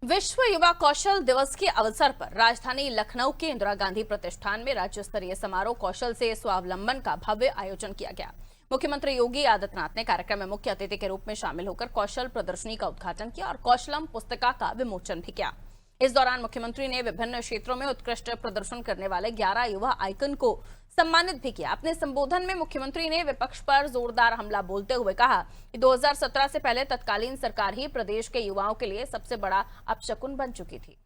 विश्व युवा कौशल दिवस के अवसर पर राजधानी लखनऊ के इंदिरा गांधी प्रतिष्ठान में राज्य स्तरीय समारोह कौशल से स्वावलंबन का भव्य आयोजन किया गया। मुख्यमंत्री योगी आदित्यनाथ ने कार्यक्रम में मुख्य अतिथि के रूप में शामिल होकर कौशल प्रदर्शनी का उद्घाटन किया और कौशलम पुस्तिका का विमोचन भी किया। इस दौरान मुख्यमंत्री ने विभिन्न क्षेत्रों में उत्कृष्ट प्रदर्शन करने वाले 11 युवा आइकन को सम्मानित भी किया। अपने संबोधन में मुख्यमंत्री ने विपक्ष पर जोरदार हमला बोलते हुए कहा कि 2017 से पहले तत्कालीन सरकार ही प्रदेश के युवाओं के लिए सबसे बड़ा अपशकुन बन चुकी थी।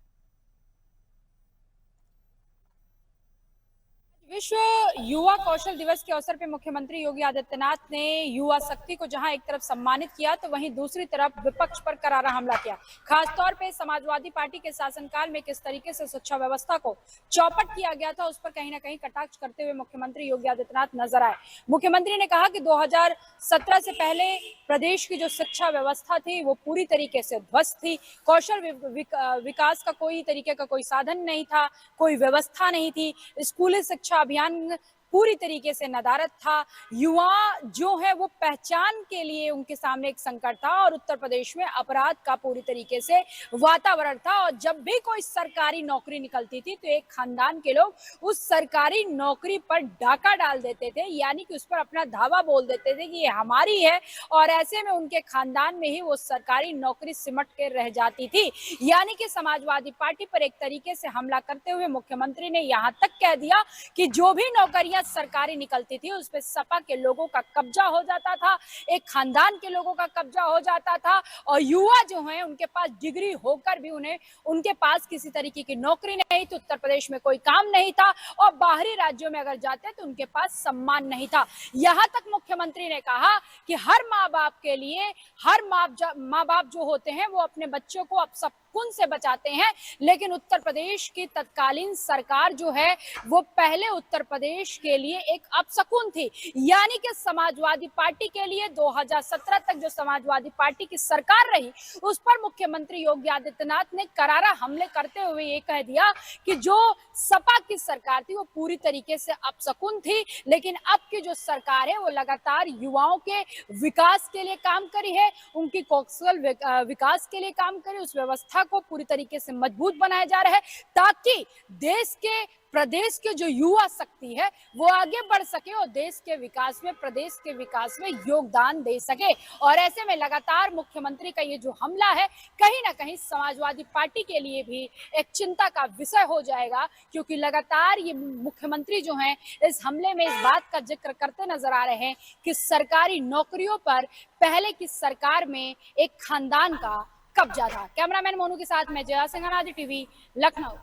विश्व युवा कौशल दिवस के अवसर पर मुख्यमंत्री योगी आदित्यनाथ ने युवा शक्ति को जहां एक तरफ सम्मानित किया तो वहीं दूसरी तरफ विपक्ष पर करारा हमला किया। खासतौर पे समाजवादी पार्टी के शासनकाल में किस तरीके से शिक्षा व्यवस्था को चौपट किया गया था उस पर कहीं ना कहीं कटाक्ष करते हुए मुख्यमंत्री योगी आदित्यनाथ नजर आए। मुख्यमंत्री ने कहा कि 2017 से पहले प्रदेश की जो शिक्षा व्यवस्था थी वो पूरी तरीके से ध्वस्त थी। कौशल विकास का कोई तरीके का कोई साधन नहीं था, कोई व्यवस्था नहीं थी। स्कूली शिक्षा अभियान पूरी तरीके से नदारद था। युवा जो है वो पहचान के लिए उनके सामने एक संकट था और उत्तर प्रदेश में अपराध का पूरी तरीके से वातावरण था। और जब भी कोई सरकारी नौकरी निकलती थी तो एक खानदान के लोग उस सरकारी नौकरी पर डाका डाल देते थे, यानी कि उस पर अपना धावा बोल देते थे कि ये हमारी है, और ऐसे में उनके खानदान में ही वो सरकारी नौकरी सिमट के रह जाती थी। यानी कि समाजवादी पार्टी पर एक तरीके से हमला करते हुए मुख्यमंत्री ने यहाँ तक कह दिया कि जो भी नौकरियां सरकारी निकलती थी उस पे सपा के लोगों का कब्जा हो जाता था, एक खानदान के लोगों का कब्जा हो जाता था। और युवा जो हैं उनके पास डिग्री होकर भी उनके पास किसी तरीके की नौकरी नहीं थी, उत्तर प्रदेश में कोई काम नहीं था और बाहरी राज्यों में अगर जाते तो उनके पास सम्मान नहीं था। यहां तक मुख्यमंत्री ने कहा कि हर माँ बाप के लिए हर माँ बाप जो होते हैं वो अपने बच्चों को अब शकुन से बचाते हैं, लेकिन उत्तर प्रदेश की तत्कालीन सरकार जो है वो पहले उत्तर प्रदेश के लिए एक अपशकुन थी। यानी कि समाजवादी पार्टी के लिए 2017 तक जो समाजवादी पार्टी की सरकार रही उस पर मुख्यमंत्री योगी आदित्यनाथ ने करारा हमले करते हुए ये कह दिया कि जो सपा की सरकार थी वो पूरी तरीके से अपशकुन थी, लेकिन अब की जो सरकार है वो लगातार युवाओं के विकास के लिए काम करी है, उनकी कौशल विकास के लिए काम करी, उस व्यवस्था को पूरी तरीके से मजबूत बनाया जा रहा है ताकि प्रदेश के जो युवा शक्ति है वो आगे बढ़ सके और देश के विकास में, प्रदेश के विकास में योगदान दे सके। और ऐसे में लगातार मुख्यमंत्री का ये जो हमला है कहीं ना कहीं समाजवादी पार्टी के लिए भी एक चिंता का विषय हो जाएगा, क्योंकि लगातार ये मुख्यमंत्री जो हैं इस हमले में इस बात का जिक्र करते नजर आ रहे हैं कि सरकारी नौकरियों पर पहले की सरकार में एक खानदान का कब्जा था। कैमरामैन मोनू के साथ मैं जया सिंह, टीवी लखनऊ।